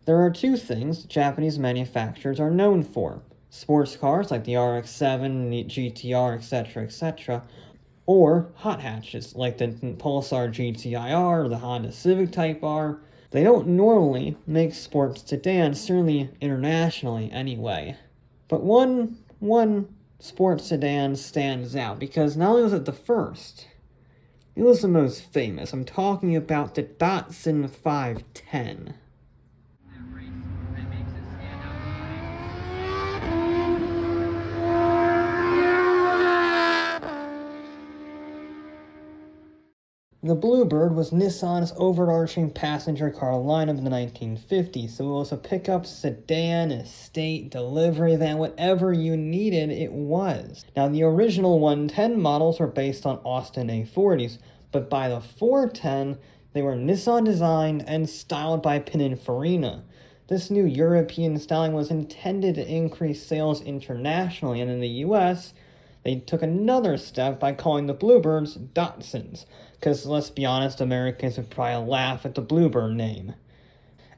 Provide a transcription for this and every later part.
There are two things Japanese manufacturers are known for: sports cars like the RX-7, the GT-R, etc., or hot hatches like the Pulsar GTI-R or the Honda Civic Type R. They don't normally make sports sedans, certainly internationally anyway. But one sports sedan stands out because not only was it the first, it was the most famous. I'm talking about the Datsun 510. The Bluebird was Nissan's overarching passenger car lineup in the 1950s, so it was a pickup, sedan, estate, delivery van, whatever you needed, it was. Now, the original 110 models were based on Austin A40s, but by the 410, they were Nissan designed and styled by Pininfarina. This new European styling was intended to increase sales internationally, and in the US, they took another step by calling the Bluebirds Datsuns, because let's be honest, Americans would probably laugh at the Bluebird name.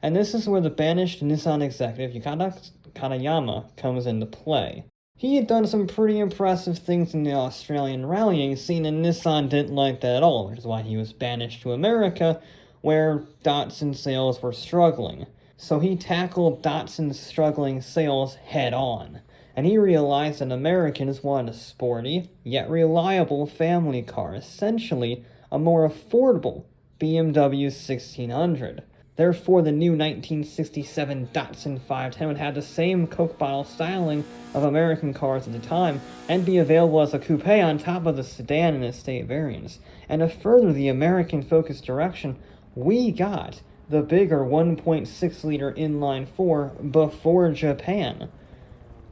And this is where the banished Nissan executive Yukata Katayama comes into play. He had done some pretty impressive things in the Australian rallying scene, and Nissan didn't like that at all, which is why he was banished to America, where Datsun sales were struggling. So he tackled Datsun's struggling sales head on. And he realized that Americans wanted a sporty, yet reliable family car, essentially a more affordable BMW 1600. Therefore, the new 1967 Datsun 510 would have the same Coke bottle styling of American cars at the time, and be available as a coupe on top of the sedan and estate variants. And to further the American-focused direction, we got the bigger 1.6-liter inline-4 before Japan.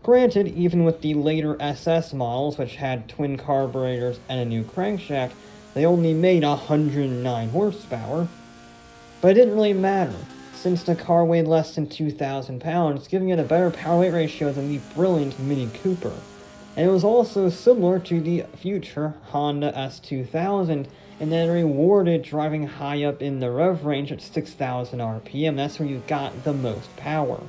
Granted, even with the later SS models, which had twin carburetors and a new crankshaft, they only made 109 horsepower. But it didn't really matter, since the car weighed less than 2,000 pounds, giving it a better power-weight ratio than the brilliant Mini Cooper. And it was also similar to the future Honda S2000, in that it rewarded driving high up in the rev range at 6,000 RPM. That's where you got the most power.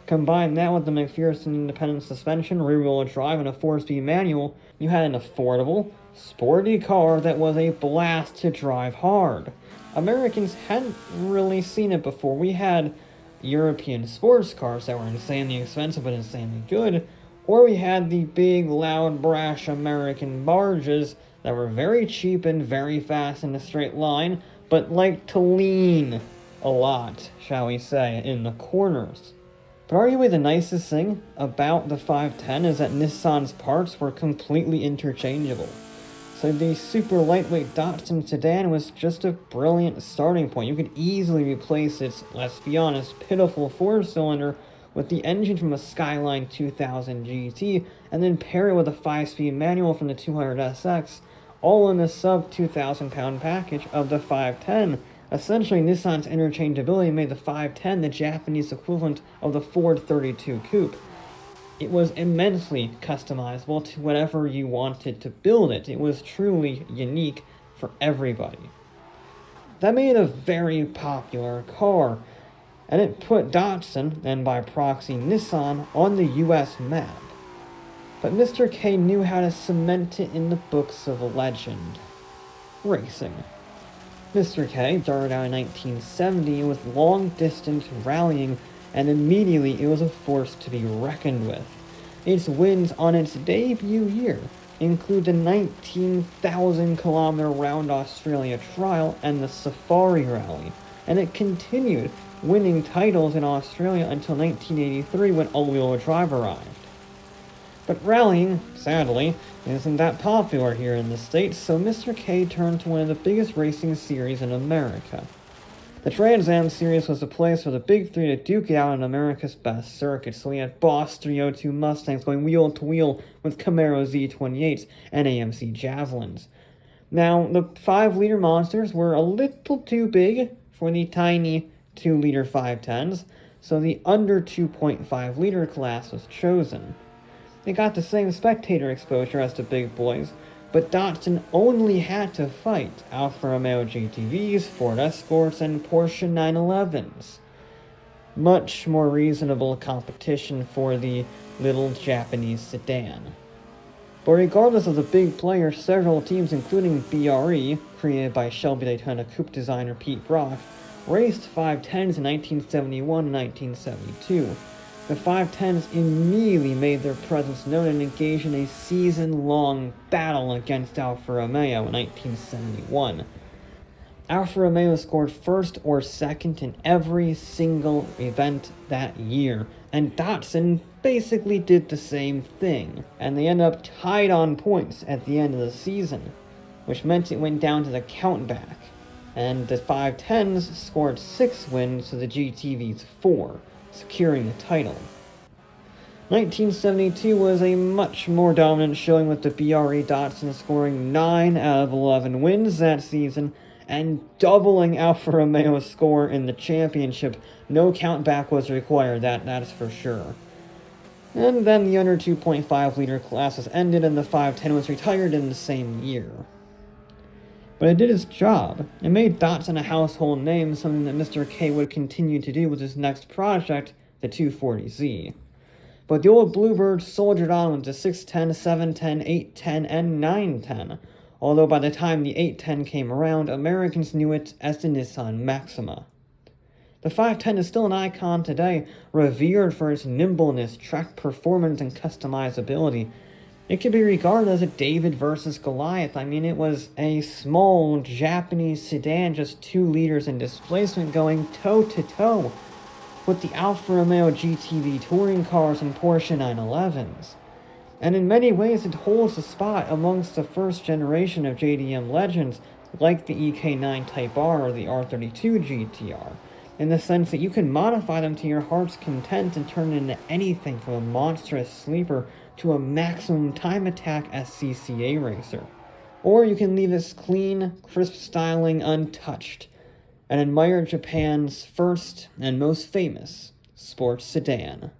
Combine that with the McPherson independent suspension, rear-wheel drive, and a 4-speed manual, you had an affordable, sporty car that was a blast to drive hard. Americans hadn't really seen it before. We had European sports cars that were insanely expensive but insanely good, or we had the big, loud, brash American barges that were very cheap and very fast in a straight line, but liked to lean a lot, shall we say, in the corners. But arguably the nicest thing about the 510 is that Nissan's parts were completely interchangeable. So the super lightweight Datsun sedan was just a brilliant starting point. You could easily replace its, let's be honest, pitiful 4-cylinder with the engine from a Skyline 2000 GT, and then pair it with a 5-speed manual from the 200SX, all in the sub 2,000 pound package of the 510. Essentially, Nissan's interchangeability made the 510 the Japanese equivalent of the Ford 32 Coupe. It was immensely customizable to whatever you wanted to build it. It was truly unique for everybody. That made it a very popular car, and it put Datsun, and by proxy Nissan, on the US map. But Mr. K knew how to cement it in the books of legend. Racing. Mr. K started out in 1970 with long-distance rallying, and immediately it was a force to be reckoned with. Its wins on its debut year include the 19,000-kilometer round Australia trial and the Safari Rally, and it continued winning titles in Australia until 1983 when all-wheel drive arrived. But rallying, sadly, isn't that popular here in the States, so Mr. K turned to one of the biggest racing series in America. The Trans Am Series was a place for the Big Three to duke it out on America's best circuits, so we had Boss 302 Mustangs going wheel-to-wheel with Camaro Z28s and AMC Javelins. Now, the 5-liter monsters were a little too big for the tiny 2-liter 510s, so the under 2.5-liter class was chosen. They got the same spectator exposure as the big boys, but Datsun only had to fight Alfa Romeo GTVs, Ford Escorts, and Porsche 911s. much more reasonable competition for the little Japanese sedan. But regardless of the big players, several teams including BRE, created by Shelby Daytona Coupe designer Pete Brock, raced 510s in 1971 and 1972. The 510s immediately made their presence known and engaged in a season-long battle against Alfa Romeo in 1971. Alfa Romeo scored first or second in every single event that year, and Datsun basically did the same thing, and they ended up tied on points at the end of the season, which meant it went down to the countback, and the 510s scored 6 wins to the GTV's 4, securing the title. 1972 was a much more dominant showing, with the BRE Datsun scoring 9 out of 11 wins that season, and doubling Alfa Romeo's score in the championship. No countback was required, that's for sure. And then the under 2.5 liter class was ended and the 510 was retired in the same year. But it did its job. It made Datsun a household name, something that Mr. K would continue to do with his next project, the 240Z. But the old Bluebird soldiered on with the 610, 710, 810, and 910. Although by the time the 810 came around, Americans knew it as the Nissan Maxima. The 510 is still an icon today, revered for its nimbleness, track performance, and customizability. It could be regarded as a David versus Goliath. I mean, it was a small Japanese sedan, just 2 liters in displacement, going toe-to-toe with the Alfa Romeo GTV touring cars and Porsche 911s. And in many ways, it holds a spot amongst the first generation of JDM legends, like the EK9 Type R or the R32 GTR, in the sense that you can modify them to your heart's content and turn it into anything from a monstrous sleeper to a maximum time attack SCCA racer. Or you can leave this clean, crisp styling untouched, and admire Japan's first and most famous sports sedan.